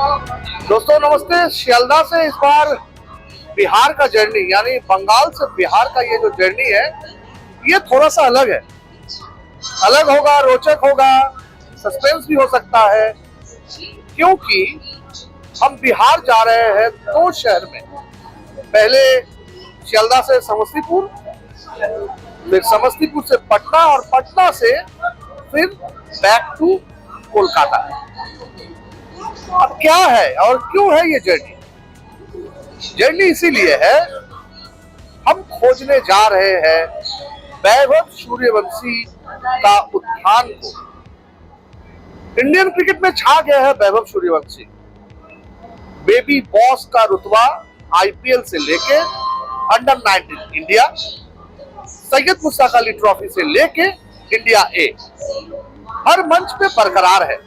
दोस्तों नमस्ते। शियालदह से इस बार बिहार का जर्नी यानी बंगाल से बिहार का ये जो जर्नी है ये थोड़ा सा अलग है। अलग होगा, रोचक होगा, सस्पेंस भी हो सकता है, क्योंकि हम बिहार जा रहे हैं दो शहर में। पहले शियालदह से समस्तीपुर, फिर समस्तीपुर से पटना और पटना से फिर बैक टू कोलकाता। अब क्या है और क्यों है ये जर्नी? जर्नी इसीलिए है, हम खोजने जा रहे हैं वैभव सूर्यवंशी का उत्थान को। इंडियन क्रिकेट में छा गया है वैभव सूर्यवंशी। बेबी बॉस का रुतबा आईपीएल से लेके under 19 India, Syed Mushtaq Ali trophy से लेके इंडिया ए, हर मंच पे बरकरार है।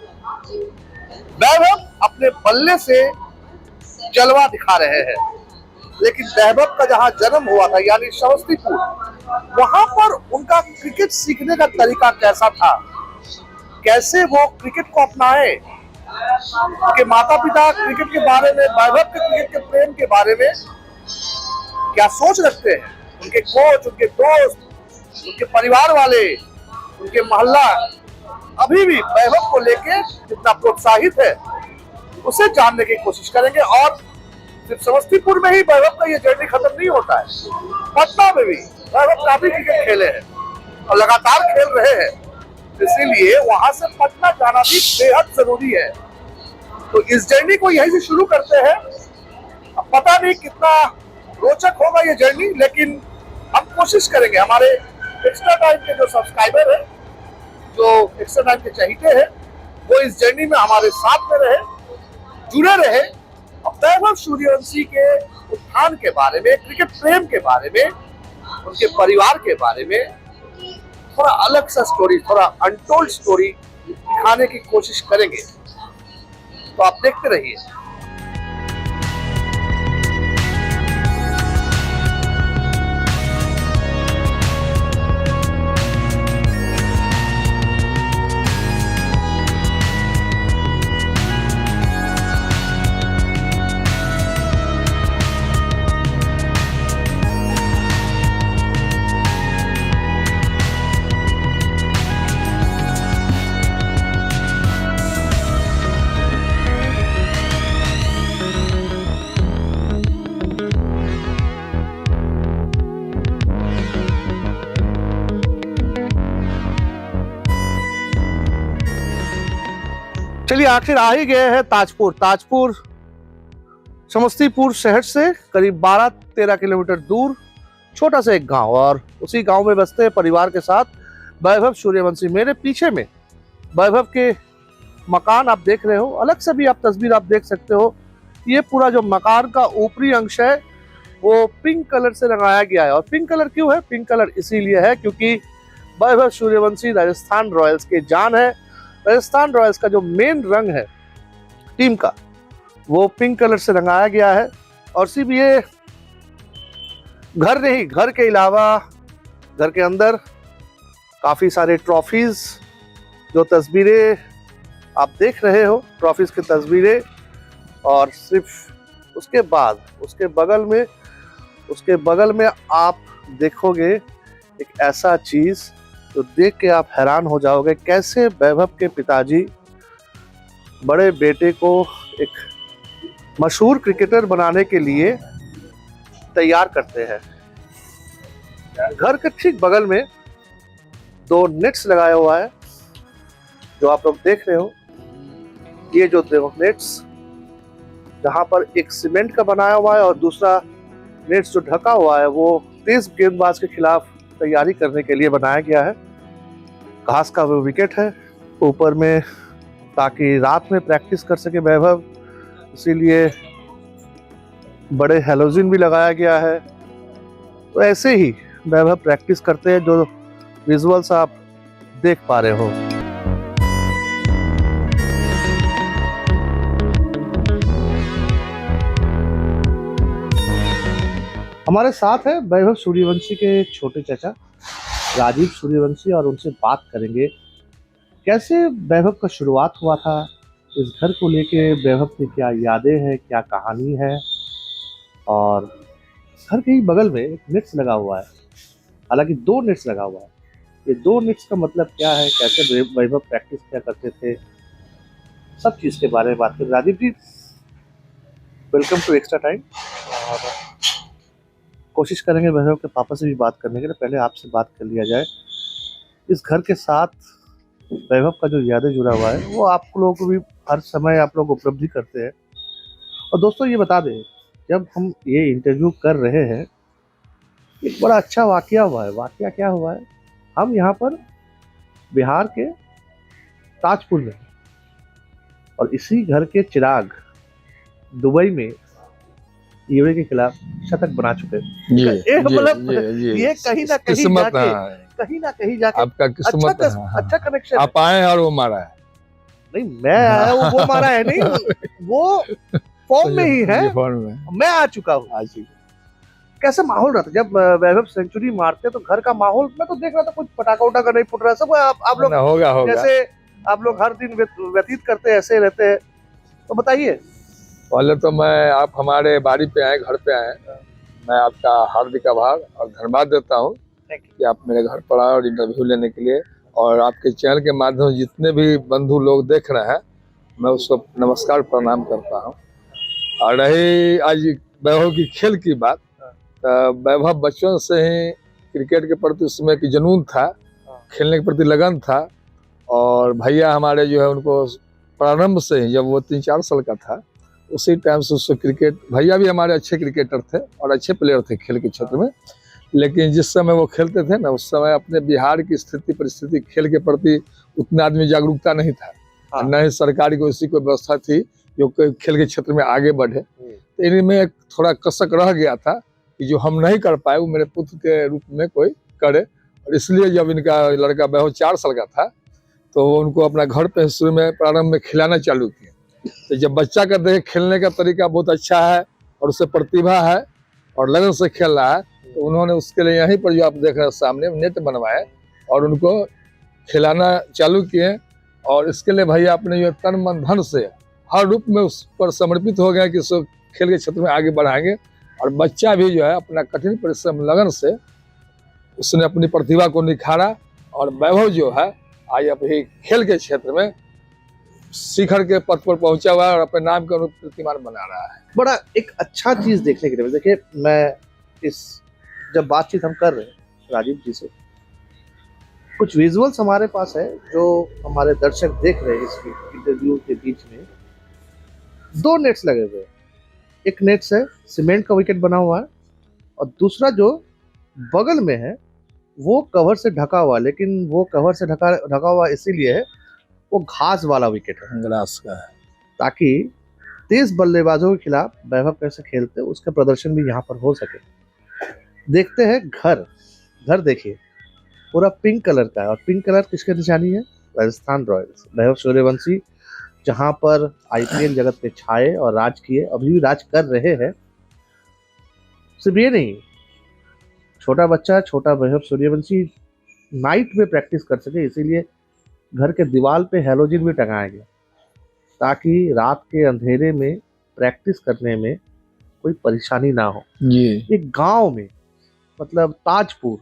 वैभव अपने बल्ले से जलवा दिखा रहे हैं, लेकिन वैभव का जहां जन्म हुआ था यानी समस्तीपुर, वहां पर उनका क्रिकेट सीखने का तरीका कैसा था, कैसे वो क्रिकेट को अपनाए, उनके माता पिता क्रिकेट के बारे में, वैभव के क्रिकेट के प्रेम के बारे में क्या सोच रखते हैं, उनके कोच, उनके दोस्त, उनके परिवार वाले, उनके मोहल्ला अभी भी वैभव को लेके कितना प्रोत्साहित है, उसे जानने की कोशिश करेंगे। और सिर्फ समस्तीपुर में ही वैभव का ये जर्नी खत्म नहीं होता है, पटना में भी वैभव काफी क्रिकेट खेले हैं और लगातार खेल रहे हैं, इसीलिए वहां से पटना जाना भी बेहद जरूरी है। तो इस जर्नी को यहीं से शुरू करते हैं। अब पता नहीं कितना रोचक होगा ये जर्नी, लेकिन हम कोशिश करेंगे हमारे एक्स्ट्रा टाइम के जो सब्सक्राइबर है, जो एक्स्ट्रा टाइम के चाहते हैं, वो इस जर्नी में हमारे साथ में रहे, जुड़े रहे। वैभव सूर्यवंशी के उत्थान के बारे में, क्रिकेट प्रेम के बारे में, उनके परिवार के बारे में थोड़ा अलग सा स्टोरी, थोड़ा अनटोल्ड स्टोरी दिखाने की कोशिश करेंगे। तो आप देखते रहिए। चलिए आखिर आ ही गए हैं ताजपुर। ताजपुर समस्तीपुर शहर से करीब 12-13 किलोमीटर दूर छोटा सा एक गांव, और उसी गांव में बसते हैं परिवार के साथ वैभव सूर्यवंशी। मेरे पीछे में वैभव के मकान आप देख रहे हो, अलग से भी आप तस्वीर आप देख सकते हो। ये पूरा जो मकान का ऊपरी अंश है वो पिंक कलर से रंगाया गया है। और पिंक कलर क्यों है? पिंक कलर इसीलिए है क्योंकि वैभव सूर्यवंशी राजस्थान रॉयल्स के जान है। राजस्थान रॉयल्स का जो मेन रंग है टीम का, वो पिंक कलर से रंगाया गया है। और सिर्फ ये घर नहीं, घर के अलावा घर के अंदर काफ़ी सारे ट्रॉफीज, जो तस्वीरें आप देख रहे हो, ट्रॉफीज की तस्वीरें। और सिर्फ उसके बाद उसके बगल में आप देखोगे एक ऐसा चीज़ तो देख के आप हैरान हो जाओगे, कैसे वैभव के पिताजी बड़े बेटे को एक मशहूर क्रिकेटर बनाने के लिए तैयार करते हैं। घर के ठीक बगल में 2 नेट्स लगाया हुआ है, जो आप लोग देख रहे हो। ये जो देखो नेट्स, जहाँ पर एक सीमेंट का बनाया हुआ है और दूसरा नेट्स जो ढका हुआ है वो तेज गेंदबाज के खिलाफ तैयारी करने के लिए बनाया गया है। घास का वो विकेट है ऊपर में, ताकि रात में प्रैक्टिस कर सके वैभव, इसीलिए बड़े हैलोजन भी लगाया गया है। तो ऐसे ही वैभव प्रैक्टिस करते हैं, जो विजुअल्स आप देख पा रहे हो। हमारे साथ है वैभव सूर्यवंशी के छोटे चाचा राजीव सूर्यवंशी, और उनसे बात करेंगे कैसे वैभव का शुरुआत हुआ था, इस घर को लेके वैभव की क्या यादें हैं, क्या कहानी है। और घर के ही बगल में एक नेट्स लगा हुआ है, हालांकि 2 नेट्स लगा हुआ है। ये 2 नेट्स का मतलब क्या है, कैसे वैभव प्रैक्टिस क्या करते थे, सब चीज़ के बारे में बात करें। राजीव जी, वेलकम टू एक्स्ट्रा टाइम। और कोशिश करेंगे वैभव के पापा से भी बात करने के लिए, पहले आपसे बात कर लिया जाए। इस घर के साथ वैभव का जो यादें जुड़ा हुआ है वो आप लोगों को भी हर समय आप लोग उपलब्धि करते हैं। और दोस्तों ये बता दें, जब हम ये इंटरव्यू कर रहे हैं, एक बड़ा अच्छा वाकया हुआ है। वाकया क्या हुआ है, हम यहाँ पर बिहार के ताजपुर में हैं और इसी घर के चिराग दुबई में ईवे के खिलाफ शतक बना चुके हैं। मतलब ये कहीं ना कहीं जाके आपका किस्मत अच्छा कनेक्शन आप आए हैं और वो मारा है। नहीं, मैं आया हूँ, वो मारा है नहीं, वो फॉर्म में ही है, मैं आ चुका हूँ। कैसा माहौल रहता जब वैभव सेंचुरी मारते तो घर का माहौल? मैं तो देख रहा था कुछ पटाखा उटाखा नहीं फुट रहा, सब आप लोग होगा जैसे आप लोग हर दिन व्यतीत करते हैं ऐसे रहते हैं, तो बताइए। पहले तो आप हमारे बाड़ी पे आए, घर पे आए, मैं आपका हार्दिक आभार और धन्यवाद देता हूँ कि आप मेरे घर पर आए और इंटरव्यू लेने के लिए। और आपके चैनल के माध्यम से जितने भी बंधु लोग देख रहे हैं, मैं उसको नमस्कार प्रणाम करता हूँ। और रही आज वैभव की खेल की बात, वैभव बचपन से ही क्रिकेट के प्रति उसमें की जुनून था, खेलने के प्रति लगन था। और भैया हमारे जो है उनको प्रारंभ से ही, जब वो 3-4 साल का था, उसी टाइम से उसको क्रिकेट, भैया भी हमारे अच्छे क्रिकेटर थे और अच्छे प्लेयर थे खेल के क्षेत्र में। लेकिन जिस समय वो खेलते थे ना, उस समय अपने बिहार की स्थिति परिस्थिति खेल के प्रति उतना आदमी जागरूकता नहीं था, न ही सरकारी को ऐसी कोई व्यवस्था थी जो खेल के क्षेत्र में आगे बढ़े। तो इनमें एक थोड़ा कसक रह गया था कि जो हम नहीं कर पाए वो मेरे पुत्र के रूप में कोई करे। और इसलिए जब इनका लड़का वैभव 4 साल का था तो वो उनको अपना घर पे शुरू में प्रारंभ में खिलाना चालू किया। तो जब बच्चा का देखे खेलने का तरीका बहुत अच्छा है और उससे प्रतिभा है और लगन से खेल रहा है, तो उन्होंने उसके लिए यहीं पर जो आप देख रहे हैं सामने नेट बनवाए और उनको खिलाना चालू किए। और इसके लिए भैया अपने जो तन मन धन से हर रूप में उस पर समर्पित हो गए कि उसको खेल के क्षेत्र में आगे बढ़ाएंगे। और बच्चा भी जो है अपना कठिन परिश्रम लगन से उसने अपनी प्रतिभा को निखारा और वैभव जो है आज अभी खेल के क्षेत्र में शिखर के पद पर पहुंचा हुआ है और अपने नाम का कीर्तिमान बना रहा है। बड़ा एक अच्छा चीज देखने के लिए, देखिए मैं जब बातचीत हम कर रहे हैं राजीव जी से, कुछ विजुअल्स हमारे पास है जो हमारे दर्शक देख रहे हैं। इस इंटरव्यू के बीच में 2 नेट्स लगे हुए हैं। एक नेट्स है, सीमेंट का विकेट बना हुआ है, और दूसरा जो बगल में है वो कवर से ढका हुआ, लेकिन वो कवर से ढका हुआ इसीलिए है, वो घास वाला विकेट है, ग्रास का है, ताकि तेज बल्लेबाजों के खिलाफ वैभव कैसे खेलते हैं उसका प्रदर्शन भी यहाँ पर हो सके। देखते हैं घर देखिए पूरा पिंक कलर का है, और पिंक कलर किसके निशानी है? राजस्थान रॉयल्स, वैभव सूर्यवंशी, जहाँ पर आईपीएल जगत पे छाए और राज किए, अभी भी राज कर रहे हैं। सिर्फ ये नहीं, छोटा बच्चा, छोटा वैभव सूर्यवंशी नाइट में प्रैक्टिस कर सके, इसीलिए घर के दीवार पे हैलोजन भी टंगाया गया, ताकि रात के अंधेरे में प्रैक्टिस करने में कोई परेशानी ना हो। एक गांव में, मतलब ताजपुर,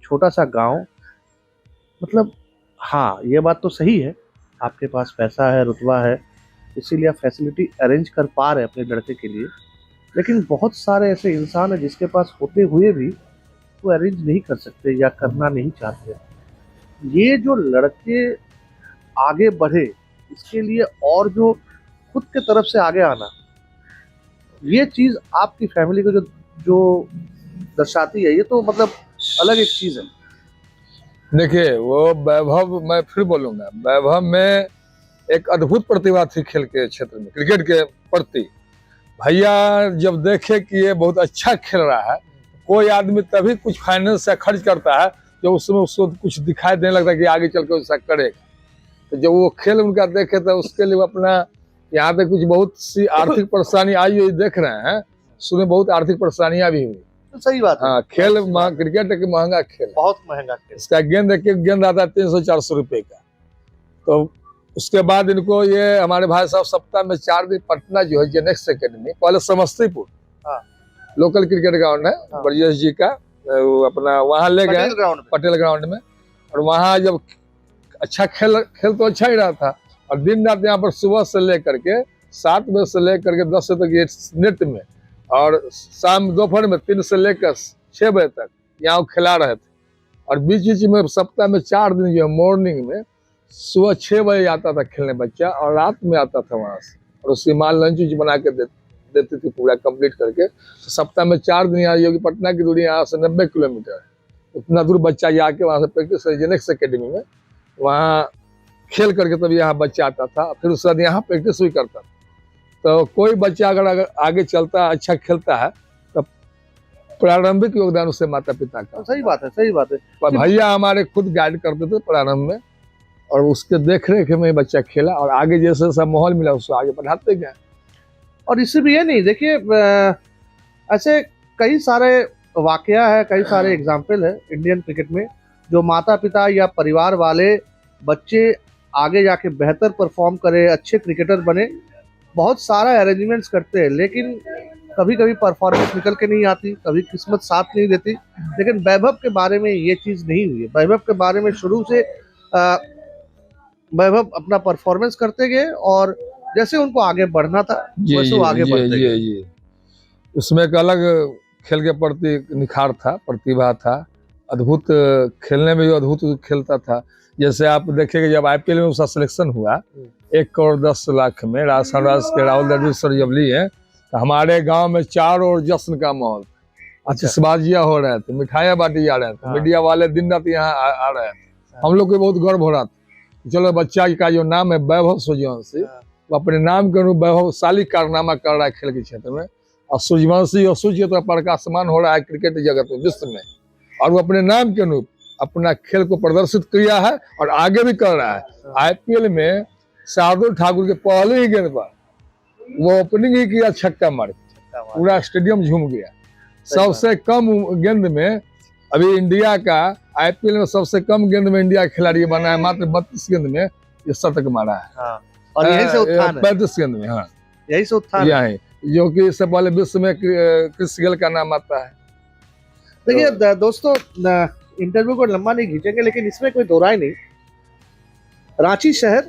छोटा सा गांव, मतलब हाँ ये बात तो सही है, आपके पास पैसा है, रुतबा है, इसीलिए आप फैसिलिटी अरेंज कर पा रहे हैं अपने लड़के के लिए। लेकिन बहुत सारे ऐसे इंसान हैं जिसके पास होते हुए भी वो अरेंज नहीं कर सकते या करना नहीं चाहते। ये जो लड़के आगे बढ़े, इसके लिए और जो खुद के तरफ से आगे आना, ये चीज़ आपकी फैमिली को जो दर्शाती है, ये तो मतलब अलग एक चीज़ है। देखिए वो वैभव, मैं फिर बोलूंगा, वैभव में एक अद्भुत प्रतिभा थी खेल के क्षेत्र में, क्रिकेट के प्रति। भैया जब देखे कि ये बहुत अच्छा खेल रहा है, कोई आदमी तभी कुछ फाइनेंस से खर्च करता है जब उसमें उसको कुछ दिखाई देने लगता है कि आगे चल के उसका करेगा। तो जब वो खेल उनका देखे तो उसके लिए अपना यहाँ पे कुछ बहुत सी आर्थिक परेशानी आई हुई देख रहे हैं, सुने बहुत आर्थिक परेशानियां भी हुई। तो सही बात है। हाँ, खेल क्रिकेट एक महंगा खेल, बहुत महंगा खेल। इसका गेंद, एक गेंद आता है 300-400 रुपए का। तो उसके बाद इनको ये हमारे भाई साहब सप्ताह में 4 दिन पटना जो है जेनेक्स एकेडमी, पहले समस्तीपुर हाँ। लोकल क्रिकेट ग्राउंड है हाँ। ब्रजेश जी का, वो अपना वहाँ ले गए पटेल ग्राउंड में। और वहाँ जब अच्छा खेल तो अच्छा ही रहा था, और दिन रात यहाँ पर सुबह से लेकर के 7 बजे से लेकर के 10 बजे तक ये नेट में, और शाम दोपहर में 3 से लेकर 6 बजे तक यहाँ खिला रहे थे। और बीच बीच में सप्ताह में 4 दिन जो है मॉर्निंग में सुबह 6 बजे आता था खेलने बच्चा, और रात में आता था वहाँ से, और उसकी माँ लंच बना के देती थी पूरा कंप्लीट करके। तो सप्ताह में 4 दिन यहाँ योगी पटना की दूरी यहाँ से 90 किलोमीटर है, उतना दूर बच्चा जाके वहाँ से प्रैक्टिस जेनेक्स एकेडमी में वहाँ खेल करके तब यहाँ बच्चा आता था, फिर उसके बाद यहाँ प्रैक्टिस भी करता था। तो कोई बच्चा अगर आगे चलता अच्छा खेलता है तो प्रारंभिक योगदान उससे माता पिता का। सही बात है, सही बात है। पर भैया हमारे खुद गाइड करते थे प्रारंभ में, और उसके देख रेख में बच्चा खेला, और आगे जैसे सब माहौल मिला उसको आगे बढ़ाते गए। और इससे भी ये नहीं, देखिए ऐसे कई सारे वाकया है, कई सारे एग्जाम्पल है इंडियन क्रिकेट में, जो माता पिता या परिवार वाले बच्चे आगे जाके बेहतर परफॉर्म करे, अच्छे क्रिकेटर बने, बहुत सारा अरेंजमेंट्स करते हैं, लेकिन कभी कभी परफॉर्मेंस निकल के नहीं आती, कभी किस्मत साथ नहीं देती। लेकिन वैभव के बारे में ये चीज़ नहीं हुई है। वैभव के बारे में शुरू से वैभव अपना परफॉर्मेंस करते गए, और जैसे उनको आगे बढ़ना था वैसे वो आगे बढ़ते गए। उसमें एक अलग खेल के प्रति निखार था, प्रतिभा था, अद्भुत खेलने में भी अद्भुत खेलता था। जैसे आप देखेंगे जब IPL में उसका सिलेक्शन हुआ 1 करोड़ 10 लाख में, राजस्थान राज के राहुल द्रविड़ सर जब लिए, तो हमारे गांव में चारों ओर जश्न का माहौल, आतिशबाजियां हो रहे थे, मिठाइयाँ बांटी जा रहे थे, मीडिया वाले दिन रात यहाँ आ रहे थे। हम लोग को बहुत गर्व हो रहा था, चलो बच्चा का जो नाम है वैभव सूर्यवंशी, वो अपने नाम के अनुरूप वैभवशाली कारनामा कर रहा है खेल के क्षेत्र में, और सूर्यवंशी और सूर्य तो प्रकाशमान हो रहा है क्रिकेट जगत में, विश्व में, और वो अपने नाम के अनुरूप अपना खेल को प्रदर्शित किया है और आगे भी कर रहा है। IPL में शार्दुल ठाकुर के पहले ही गेंद पर वो ओपनिंग ही किया, छक्का मार, पूरा स्टेडियम झूम गया। सबसे कम गेंद में अभी इंडिया का IPL में सबसे कम गेंद में इंडिया खिलाड़ी बना है, मात्र 32 गेंद में ये शतक मारा है। हाँ। और यही से उत्थान है, 35 गेंद में, हाँ यही से उत्थान है, जो कि इससे पहले विश्व में क्रिस गेल का नाम आता है। देखिए दोस्तों, इंटरव्यू को लंबा नहीं खींचेंगे, लेकिन इसमें कोई दो राय नहीं, रांची शहर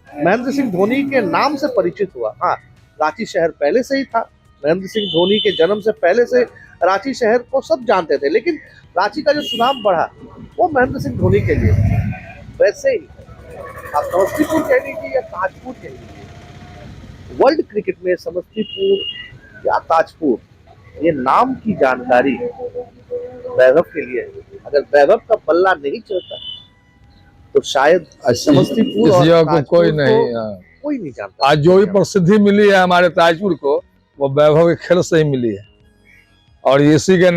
महेंद्र सिंह धोनी के नाम से परिचित हुआ। हाँ, रांची शहर पहले से ही था, महेंद्र सिंह धोनी के जन्म से पहले से रांची शहर को सब जानते थे, लेकिन रांची का जो सुनाम बढ़ा वो महेंद्र सिंह धोनी के लिए। वैसे ही आप समस्तीपुर कह लीजिए या ताजपुर कह लीजिए, वर्ल्ड क्रिकेट में समस्तीपुर या ताजपुर, ये नाम की जानकारी वैभव के लिए है। अगर वैभव का पल्ला नहीं चलता तो शायद समस्तीपुर और ताजपुर कोई नहीं जानता। आज जो भी प्रसिद्धि मिली है हमारे ताजपुर को, वो वैभव के खेल से ही मिली है, और इसी के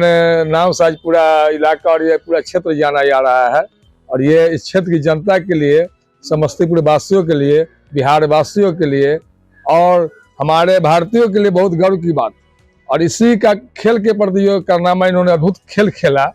नाम से आज पूरा इलाका और ये पूरा क्षेत्र जाना जा रहा है। और ये इस क्षेत्र की जनता के लिए, समस्तीपुर वासियों के लिए, बिहार वासियों के लिए और हमारे भारतीयों के लिए बहुत गर्व की बात। और इसी का खेल के प्रति जो कारनामा इन्होंने अद्भुत खेल खेला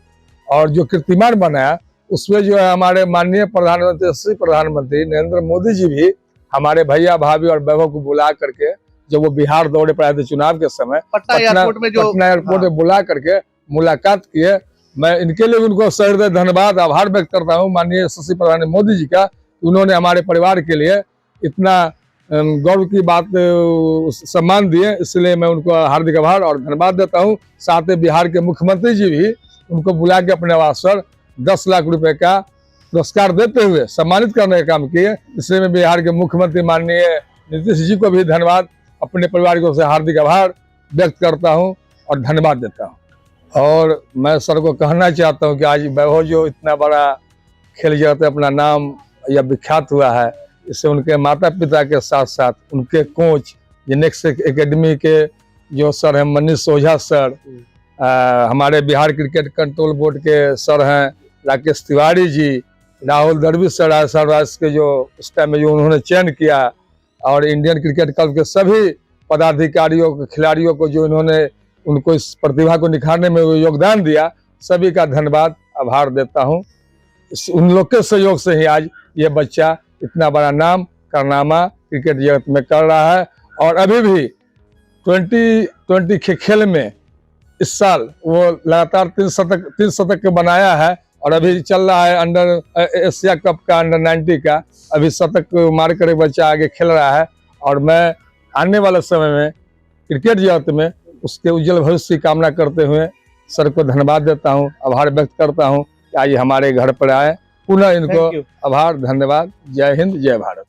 और जो कीर्तिमान बनाया, उसमें जो है हमारे माननीय प्रधानमंत्री, श्री प्रधानमंत्री नरेंद्र मोदी जी भी हमारे भैया भाभी और वैभव को बुला करके, जब वो बिहार दौरे पर आए थे चुनाव के समय, पटना एयरपोर्ट में बुला करके मुलाकात किए। मैं इनके लिए उनको सहृदय धन्यवाद, आभार व्यक्त करता हूँ माननीय श्री प्रधानमंत्री मोदी जी का, उन्होंने हमारे परिवार के लिए इतना गौरव की बात सम्मान दिए, इसलिए मैं उनको हार्दिक आभार और धन्यवाद देता हूँ। साथ ही बिहार के मुख्यमंत्री जी भी उनको बुला के अपने आवास पर 10 लाख रुपए का पुरस्कार देते हुए सम्मानित करने का काम किए, इसलिए मैं बिहार के मुख्यमंत्री माननीय नीतीश जी को भी धन्यवाद, अपने परिवार को से हार्दिक आभार व्यक्त करता हूँ और धन्यवाद देता हूँ। और मैं सर को कहना चाहता हूँ कि आज वैभव जो इतना बड़ा खेल जगत अपना नाम या विख्यात हुआ है, इससे उनके माता पिता के साथ साथ उनके कोच जेनेक्स एकेडमी के जो सर हैं मनीष ओझा सर, हमारे बिहार क्रिकेट कंट्रोल बोर्ड के सर हैं राकेश तिवारी जी, राहुल द्रविड़ सर के जो उस टाइम में जो उन्होंने चयन किया, और इंडियन क्रिकेट क्लब के सभी पदाधिकारियों को, खिलाड़ियों को जो इन्होंने उनको इस प्रतिभा को निखारने में योगदान दिया, सभी का धन्यवाद आभार देता हूँ। उन लोग के सहयोग से ही आज ये बच्चा इतना बड़ा नाम कारनामा क्रिकेट जगत में कर रहा है। और अभी भी 2020 के खेल में इस साल वो लगातार 3 शतक बनाया है और अभी चल रहा है अंडर एशिया कप का अंडर 90 का, अभी शतक मार कर बच्चा आगे खेल रहा है। और मैं आने वाले समय में क्रिकेट जगत में उसके उज्जवल भविष्य की कामना करते हुए सर को धन्यवाद देता हूं, आभार व्यक्त करता हूं कि आज हमारे घर पर आए। पुनः इनको आभार, धन्यवाद। जय हिंद, जय भारत।